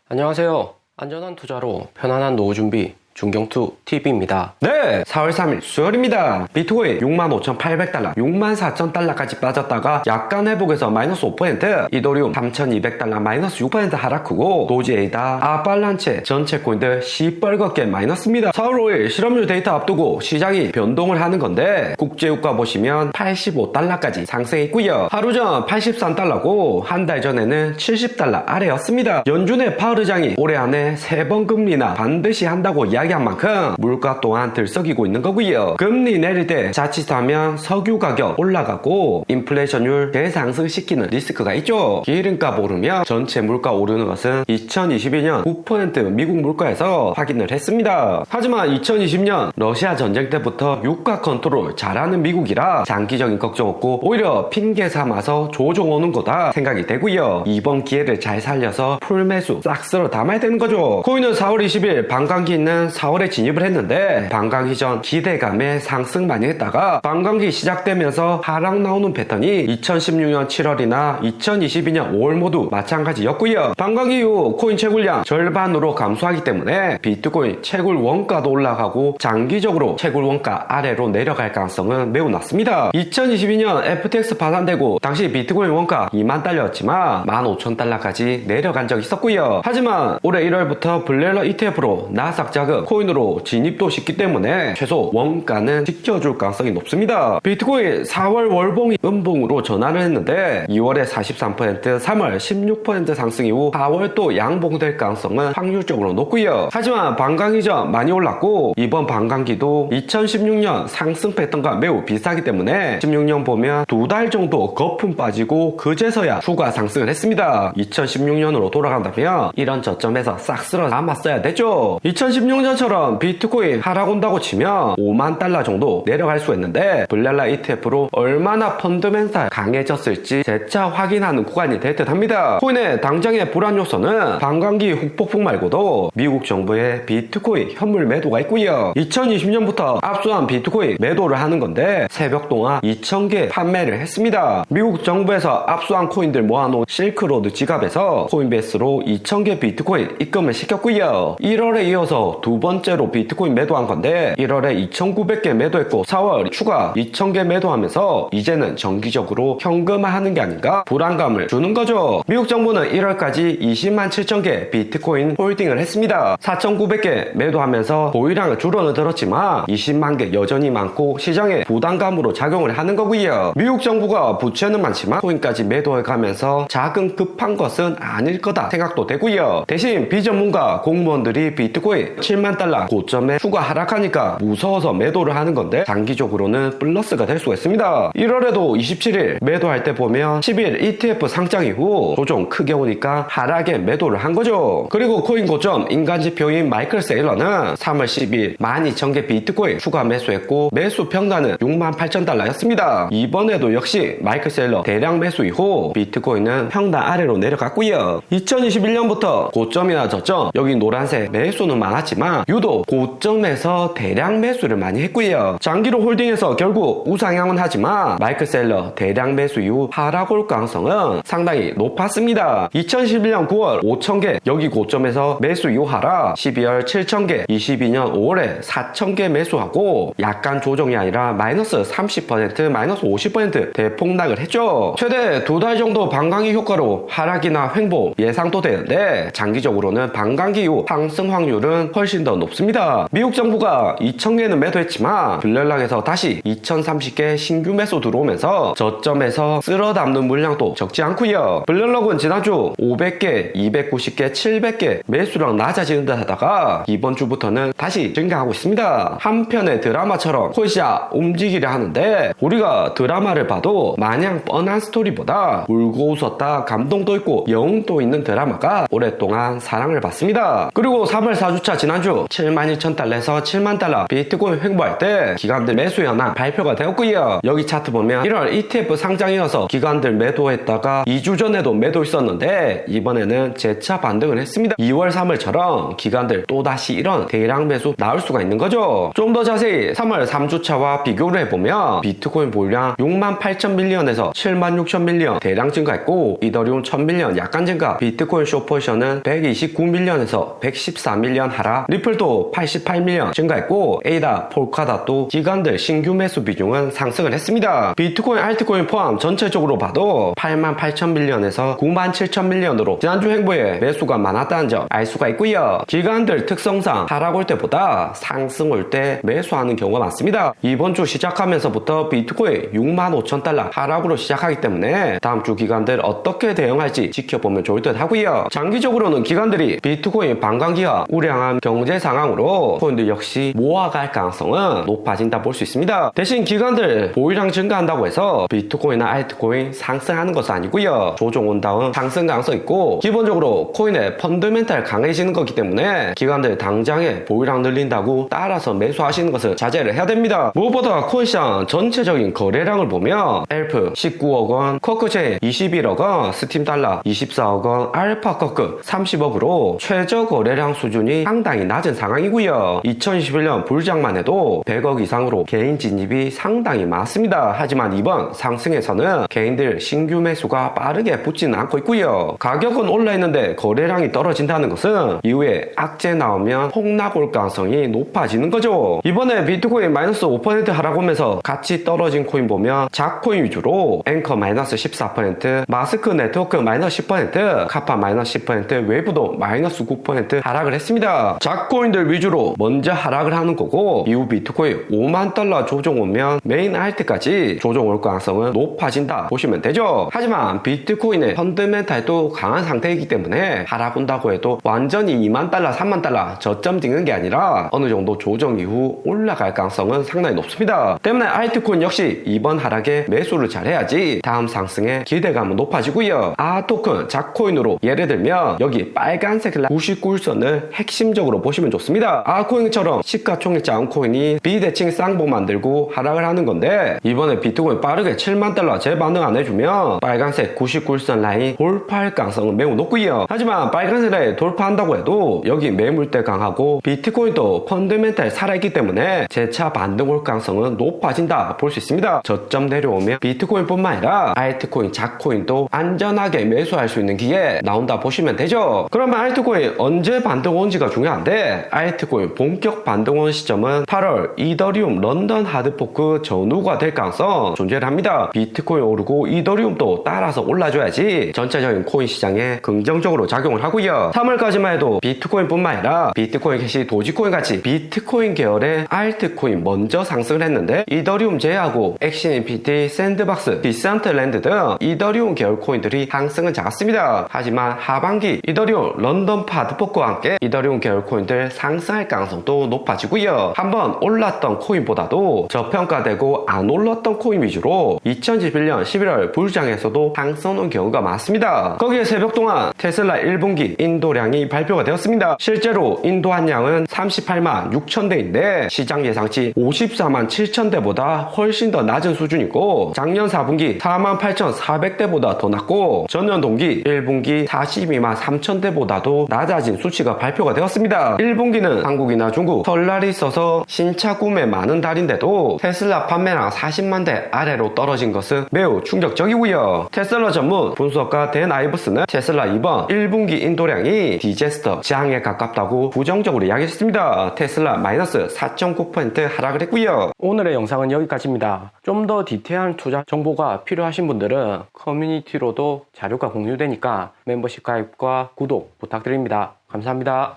안녕하세요. 안전한 투자로 편안한 노후 준비 중경투TV입니다. 네, 4월 3일 수요일입니다. 비트코인 65,800달러, 64,000달러까지 빠졌다가 약간 회복해서 마이너스 5%, 이더리움 3,200달러 마이너스 6% 하락하고 도지에이다, 아발란체 전체 코인들 시뻘겋게 마이너스입니다. 4월 5일 실업률 데이터 앞두고 시장이 변동을 하는 건데 국제유가 보시면 85달러까지 상승했고요. 하루 전 83달러고 한 달 전에는 70달러 아래였습니다. 연준의 파월 의장이 올해 안에 3번 금리나 반드시 한다고 이야기한 만큼 물가 또한 들썩이고 있는 거고요. 금리 내릴 때 자칫하면 석유 가격 올라가고 인플레이션율 대상승시키는 리스크가 있죠. 기름값 오르면 전체 물가 오르는 것은 2022년 9% 미국 물가에서 확인을 했습니다. 하지만 2020년 러시아 전쟁 때부터 유가 컨트롤 잘하는 미국이라 장기적인 걱정 없고 오히려 핑계 삼아서 조정 오는 거다 생각이 되고요. 이번 기회를 잘 살려서 풀매수 싹 쓸어 담아야 되는 거죠. 코인은 4월 20일 반감기 있는 4월에 진입을 했는데 반감기 전 기대감에 상승 많이 했다가 반감기 시작되면서 하락 나오는 패턴이 2016년 7월이나 2022년 5월 모두 마찬가지였고요. 반감기 이후 코인 채굴량 절반으로 감소하기 때문에 비트코인 채굴 원가도 올라가고 장기적으로 채굴 원가 아래로 내려갈 가능성은 매우 낮습니다. 2022년 FTX 파산되고 당시 비트코인 원가 2만 달러였지만 15,000달러까지 내려간 적이 있었고요. 하지만 올해 1월부터 블레러 ETF로 나스닥 자금 코인으로 진입도 쉽기 때문에 최소 원가는 지켜줄 가능성이 높습니다. 비트코인 4월 월봉이 음봉으로 전환을 했는데 2월에 43%, 3월 16% 상승 이후 4월 또 양봉될 가능성은 확률적으로 높고요. 하지만 반감기 전 많이 올랐고 이번 반감기도 2016년 상승 패턴과 매우 비슷하기 때문에 16년 보면 2달 정도 거품 빠지고 그제서야 추가 상승을 했습니다. 2016년으로 돌아간다면 이런 저점에서 싹 쓸어 담았어야 되죠. 2016년처럼 비트코인 하락 온다고 치면 5만 달러 정도 내려갈 수 있는데 블렐라 ETF로 얼마나 펀드멘탈 강해졌을지 재차 확인하는 구간이 될 듯 합니다. 코인의 당장의 불안 요소는 반감기 후폭풍 말고도 미국 정부의 비트코인 현물 매도가 있고요. 2020년부터 압수한 비트코인 매도를 하는 건데 새벽 동안 2,000개 판매를 했습니다. 미국 정부에서 압수한 코인들 모아놓은 실크로드 지갑에서 코인베이스로 2,000개 비트코인 입금을 시켰고요. 1월에 이어서 두 번째로 비트코인 매도한 건데 1월에 2,900개 매도했고 4월 추가 2,000개 매도하면서 이제는 정기적으로 현금화하는 게 아닌가 불안감을 주는 거죠. 미국 정부는 1월까지 20만 7천 개 비트코인 홀딩을 했습니다. 4,900개 매도하면서 보유량은 줄어는 들었지만 20만 개 여전히 많고 시장에 부담감으로 작용을 하는 거고요. 미국 정부가 부채는 많지만 코인까지 매도해가면서 자금 급한 것은 아닐 거다 생각도 되고요. 대신 비전문가 공무원들이 비트코인 7만 달러 고점에 추가 하락하니까 무서워서 매도를 하는 건데 장기적으로는 플러스가 될 수가 있습니다. 1월에도 27일 매도할 때 보면 10일 ETF 상장 이후 조정 크게 오니까 하락에 매도를 한 거죠. 그리고 코인 고점 인간지표인 마이클 세일러는 3월 10일 12,000개 비트코인 추가 매수했고 매수 평단은 68,000달러였습니다. 이번에도 역시 마이클 세일러 대량 매수 이후 비트코인은 평단 아래로 내려갔고요. 2021년부터 고점이나 저점 여기 노란색 매수는 많았지만 유독 고점에서 대량 매수를 많이 했고요. 장기로 홀딩해서 결국 우상향은 하지만 마이클 셀러 대량 매수 이후 하락 올 가능성은 상당히 높았습니다. 2011년 9월 5,000개 여기 고점에서 매수 이후 하락, 12월 7,000개, 22년 5월에 4,000개 매수하고 약간 조정이 아니라 마이너스 30%, 마이너스 50% 대폭락을 했죠. 최대 2달 정도 반감기 효과로 하락이나 횡보 예상도 되는데 장기적으로는 반감기 이후 상승 확률은 훨씬 더 높습니다. 미국 정부가 2,000개는 매도했지만 블렐락에서 다시 2,030개 신규 매수 들어오면서 저점에서 쓸어 담는 물량도 적지 않고요. 블렐락은 지난주 500개, 290개, 700개 매수량 낮아지는 듯 하다가 이번 주부터는 다시 증가하고 있습니다. 한편의 드라마처럼 코시아 움직이려 하는데 우리가 드라마를 봐도 마냥 뻔한 스토리보다 울고 웃었다 감동도 있고 영웅도 있는 드라마가 오랫동안 사랑을 받습니다. 그리고 3월 4주차 지난주 하루 71,000달러에서 7만 달러 비트코인 횡보할 때 기관들 매수 현황 발표가 되었고요. 여기 차트 보면 1월 ETF 상장이어서 기관들 매도했다가 2주 전에도 매도 있었는데 이번에는 재차 반등을 했습니다. 2월 3월처럼 기관들 또다시 이런 대량 매수 나올 수가 있는 거죠. 좀 더 자세히 3월 3주차와 비교를 해보면 비트코인 보유량 68,000밀리언에서 76,000밀리언 대량 증가했고 이더리움 1,000밀리언 약간 증가, 비트코인 숏포지션은 129밀리언에서 114밀리언 하락, 리플도 88밀리언 증가했고 에이다, 폴카닷도 기관들 신규 매수 비중은 상승을 했습니다. 비트코인, 알트코인 포함 전체적으로 봐도 88,000밀리언에서 97,000밀리언으로 지난주 횡보에 매수가 많았다는 점 알 수가 있고요. 기관들 특성상 하락 올 때보다 상승 올 때 매수하는 경우가 많습니다. 이번 주 시작하면서부터 비트코인 65,000달러 하락으로 시작하기 때문에 다음 주 기관들 어떻게 대응할지 지켜보면 좋을 듯 하고요. 장기적으로는 기관들이 비트코인 반감기와 우량한 경제 상황으로 코인들 역시 모아갈 가능성은 높아진다 볼 수 있습니다. 대신 기관들 보유량 증가한다고 해서 비트코인이나 알트코인 상승하는 것은 아니고요. 조정 온 다음 상승 가능성 있고 기본적으로 코인의 펀더멘탈 강해지는 거기 때문에 기관들 당장에 보유량 늘린다고 따라서 매수하시는 것을 자제를 해야 됩니다. 무엇보다 코인시장 전체적인 거래량을 보면 엘프 19억 원, 커크제인 21억 원, 스팀달러 24억 원, 알파커크 30억으로 최저 거래량 수준이 상당히 낮은 상황이고요. 2021년 불장만 해도 100억 이상으로 개인 진입이 상당히 많습니다. 하지만 이번 상승에서는 개인들 신규 매수가 빠르게 붙지는 않고 있고요. 가격은 올라있는데 거래량이 떨어진다는 것은 이후에 악재 나오면 폭락 올 가능성이 높아지는 거죠. 이번에 비트코인 마이너스 5% 하락 오면서 같이 떨어진 코인 보면 작코인 위주로 앵커 마이너스 14%, 마스크 네트워크 마이너스 10%, 카파 마이너스 10%, 외부도 마이너스 9% 하락을 했습니다. 작코인들 위주로 먼저 하락을 하는 거고 이후 비트코인 5만 달러 조정 오면 메인 알트까지 조정 올 가능성은 높아진다 보시면 되죠. 하지만 비트코인의 펀드멘탈도 강한 상태이기 때문에 하락 온다고 해도 완전히 2만 달러, 3만 달러 저점 찍는 게 아니라 어느 정도 조정 이후 올라갈 가능성은 상당히 높습니다. 때문에 알트코인 역시 이번 하락에 매수를 잘 해야지 다음 상승에 기대감은 높아지고요. 토큰, 작코인으로 예를 들면 여기 빨간색 99일선을 핵심적으로 보시면 좋습니다. 코인처럼 시가총액 작은 코인이 비대칭 쌍봉 만들고 하락을 하는 건데 이번에 비트코인 빠르게 7만 달러 재반응 안 해주면 빨간색 99일선 라인 돌파할 가능성은 매우 높고요. 하지만 빨간색 라인 돌파한다고 해도 여기 매물대 강하고 비트코인도 펀드멘탈 살아있기 때문에 재차 반등 올 가능성은 높아진다 볼 수 있습니다. 저점 내려오면 비트코인뿐만 아니라 알트코인, 작코인도 안전하게 매수할 수 있는 기회 나온다 보시면 되죠. 그러면 알트코인 언제 반등 온지가 중요한데 알트코인 본격 반등 온 시점은 8월 이더리움 런던 하드포크 전후가 될 가능성 존재를 합니다. 비트코인 오르고 이더리움도 따라서 올라줘야지 전체적인 코인 시장에 긍정적으로 작용을 하고요. 3월까지만 해도 비트코인뿐만 아니라 비트코인 캐시, 도지코인 같이 비트코인 계열의 알트코인 먼저 상승을 했는데 이더리움 제외하고 엑시니피티, 샌드박스, 디센트랜드 등 이더리움 계열 코인들이 상승은 작았습니다. 하지만 하반기 이더리움 런던 하드포크와 함께 이더리움 계열 코인들 상승할 가능성도 높아지고요. 한번 올랐던 코인보다도 저평가되고 안 올랐던 코인 위주로 2021년 11월 불장에서도 상승 온 경우가 많습니다. 거기에 새벽 동안 테슬라 1분기 인도량이 발표가 되었습니다. 실제로 인도한 양은 38만 6천 대인데 시장 예상치 54만 7천 대보다 훨씬 더 낮은 수준이고 작년 4분기 4만 8,400대보다 더 낮고 전년 동기 1분기 42만 3천 대보다도 낮아진 수치가 발표가 되었습니다. 1분기는 한국이나 중국 설날이 있어서 신차 구매 많은 달인데도 테슬라 판매량 40만 대 아래로 떨어진 것은 매우 충격적이고요. 테슬라 전문 분석가 댄 아이브스는 테슬라 이번 1분기 인도량이 디제스터 지향에 가깝다고 부정적으로 이야기했습니다. 테슬라 마이너스 4.9% 하락을 했고요. 오늘의 영상은 여기까지입니다. 좀 더 디테일한 투자 정보가 필요하신 분들은 커뮤니티로도 자료가 공유되니까 멤버십 가입과 구독 부탁드립니다. 감사합니다.